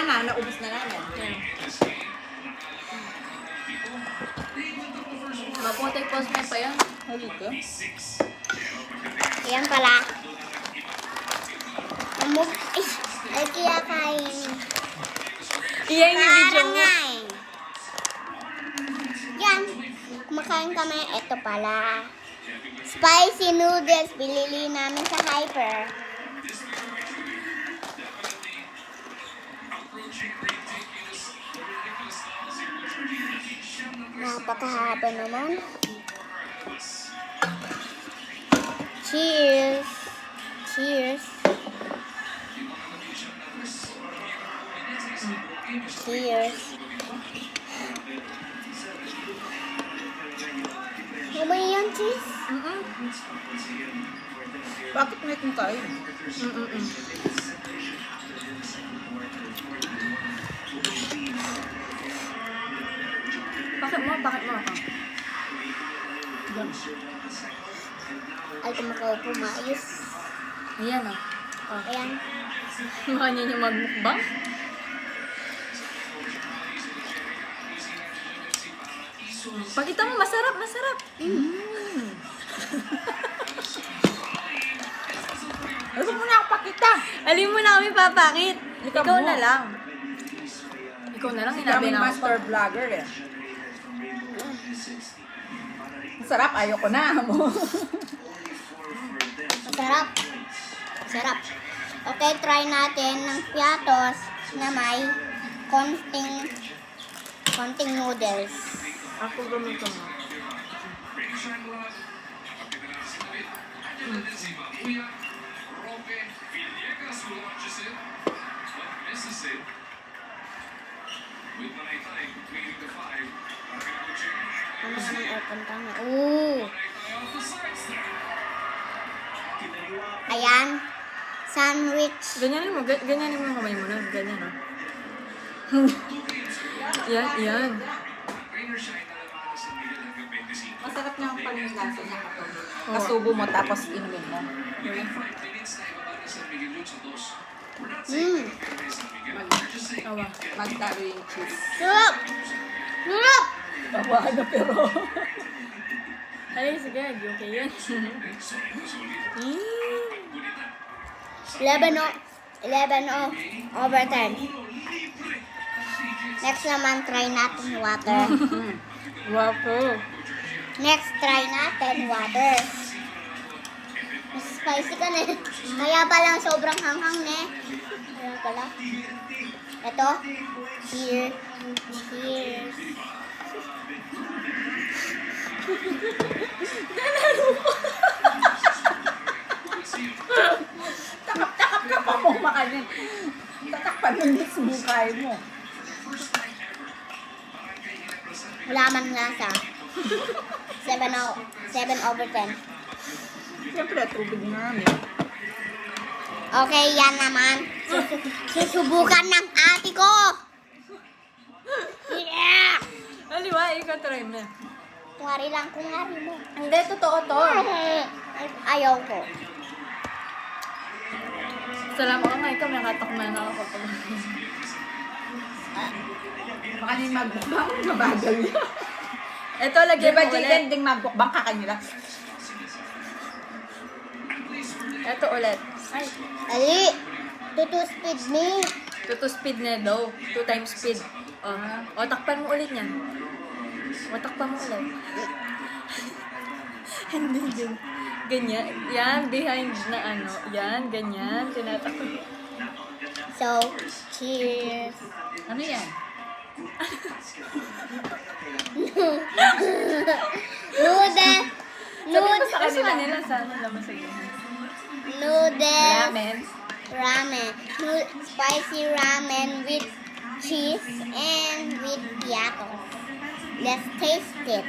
nga, naubos na namin. Mapuntay post mo pa yan. Huli ko. Ayan pala. Ay, kaya kain. Iyan yung video Parang mo. nga eh. Yan. Kumakain kami. Ito pala. Spicy noodles. Bilili namin sa Hyper. Napakahaba naman. Cheers. Cheers. Cheers. Ano ba yung cheese? Bakit may kung kain? Bakit mo ako? Ay, kumakaupo maayos. Ayan o. Ayan. Mukha niya yung magmukbang. Pakita mo, masarap. Gusto mo na ako pakita. Alin mo na kami papakit. Ikaw Ikaw mo. na lang. Kami Hinabi na ako. master vlogger eh. Masarap, ayoko na. Masarap. Masarap. Okay, try natin ng piatos na may konting noodles. Ako gamit mo. Ano ka ng aircon tama? Ooh! Ayan. Sandwich. Ganyanin mo yung kamay mo na. Ganyan o. Yan. Masarap niya ang panlasa niya kapag kasubo mo tapos inumin mo. Awa. Magtalo yung cheese. Sarap! Sarap! Tawa na pero. Ay, sige. Okay yan. 11/10. Next naman, try natin water. Wapo. Next, try natin water. Mas spicy ka na. Kaya palang sobrang hanghang na. Kaya pala. Ito. Cheers. Cheers. Takap-takap ka pa mo makanin. Tatakpan mo yung sumukay mo. Wala man lasa. 7/10. Siyempre, tubig na namin. Okay, yan naman. Susubukan ng ate ko. Yeah! Aliwa, ikaw try na. Kungari lang, kungari mo. Hindi, totoo to. Ayaw ko. Salamat ka nga, ikaw nakatakman na ako. Baka nyung magbukbang, mabagal niya. Ito, lagyan Diba, mo Jaden, ulit. ding magbukbang ka kanila. Ito ulit. Ay, Ali, tutu speed me. 2 speed na daw. 2 times speed. O, takpan mo ulit yan. O, takpan mo ulit. Hindi din. Ganyan. Yan, behind na ano. Yan, ganyan. Tinatakpan. So, cheers. Ano yan? Noodle. Sabi mo sa kanila, sana naman sa iyo. Noodles. Ramen. Ramen. Spicy ramen with cheese and with piatos. Let's taste it.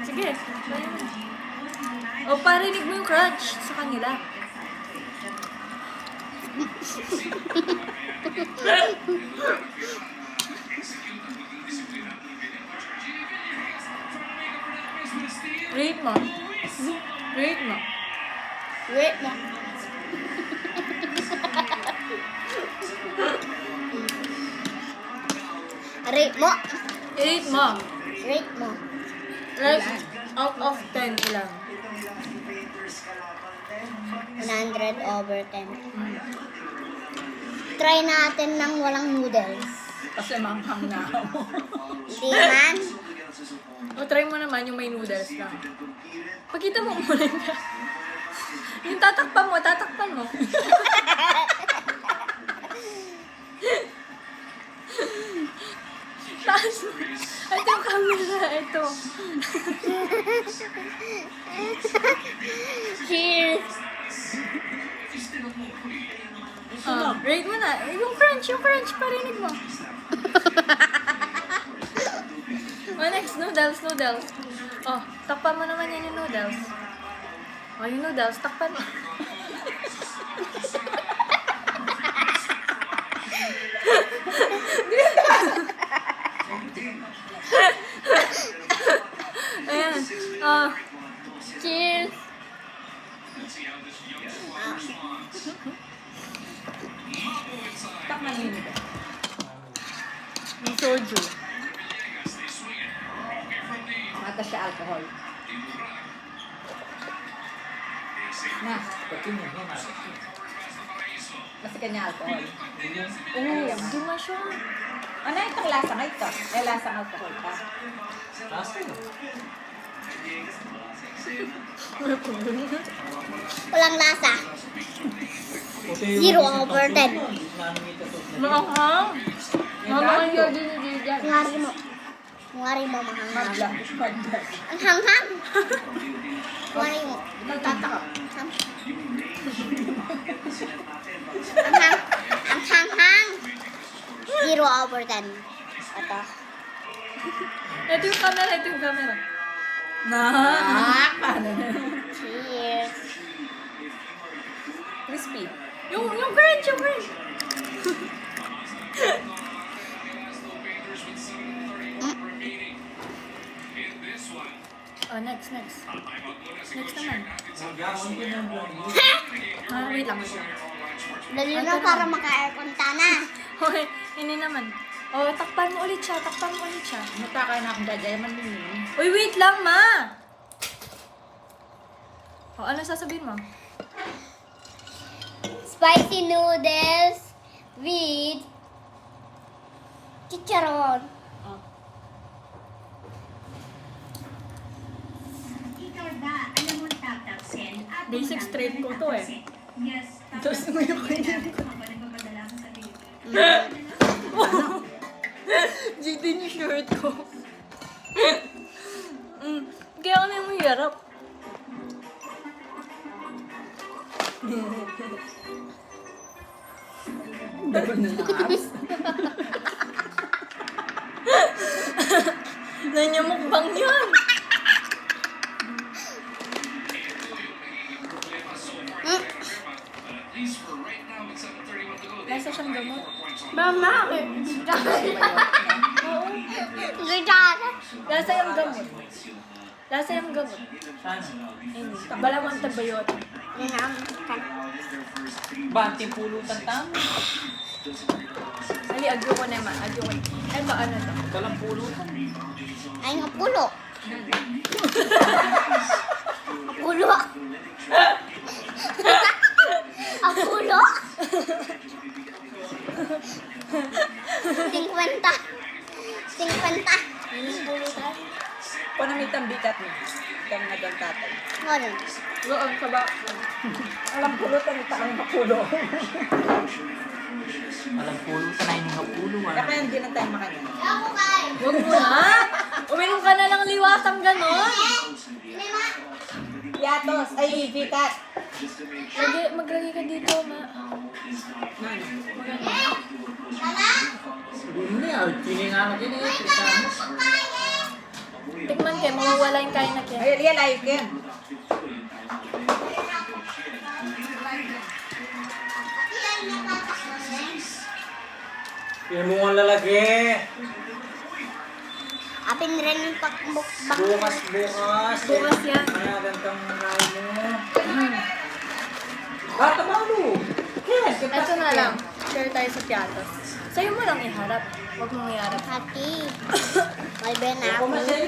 Sige. O, parinig mo yung crunch sa kanila. Rate mo. Rate mo. Rate mo. Rate mo. I-rate mo. Rate mo. Like, out of 10 ilan? 100 over 10. Try natin ng walang noodles. Kasi manghang na ako. Hindi man. O, try mo naman yung may noodles lang. Pagkita mo muna yun. Yung tatakpan mo. Taas mo. Ito yung camera, ito. Cheers! Rate mo na. Yung crunch, parinig mo. Next, noodles. Oh, takpan mo naman yan yung noodles. Oh, yung noodles, takpan mo. Ayan. Cheers! Tak nanginig ka. Yung soju. Mata siya alcohol. Na. Kasi kanya alcohol. Oh, di ba siya? Ano itong lasa nga ito? May lasang alcohol ka. Walang lasa. 0 over 10. Maanghang. Mamaya din ni Dijan. Kungari mo mahanghang. Magla. Ang hanghang. Kungari mo. Nagtataka. Ang hanghang. 0 over 10. Ito. Ito yung camera. Paano na? Cheers. Crispy. Yung crunch. Oh, next. Next naman. Wait lang. Dali na para maka-aircon ka na. Okay, hindi naman. Oh, takpan mo ulit siya. Mutakay na akong jajayaman din yun. Uy, wait lang, ma! Oh, ano sasabihin mo? Spicy noodles with chicharon. Basic straight ko to eh. Yes. Tapos ngayon ko yun. GD yung shirt ko. Kaya ako na yung mahirap. Dagon na abs. Nanyamukbang yun. Lasa siyang gamot. Mama, gitara. Lasa yung gamot. Balawang tabayot. Banting pulutan tama. Ali, agyo ko naman. Ay ba, ano to? Walang pulutan. Ay, nga pulo. Pulo. Ang pulo. 50. Yun yung pulutan. Panamitang bikat mo. Kaya nga doon tatay. Ano? Doon sa ba? Alam pulutan ito ang mapulo. Alam pulutan na yung pulo. Kaya hindi na tayo makanin. Ako kain. Huwag mo na. Uminom ka na lang liwatang ganon. Yatos, ay bikat. Maglagay ka dito, ma. Nani? Hindi ah, kiningalan din eh. Tikman kayo, mawawala yung kain na kaya. Ay, live yan. Yan mo ang lalaki. Apin rin yung pakbukbak. Bukas. Bukas yan. Kaya gantang nakain mo. Bata malu. Yes, Ito na lang. Share tayo sa piatos. Sa'yo mo lang iharap. Huwag mong iharap. Hati. May ben Ako ako. masaya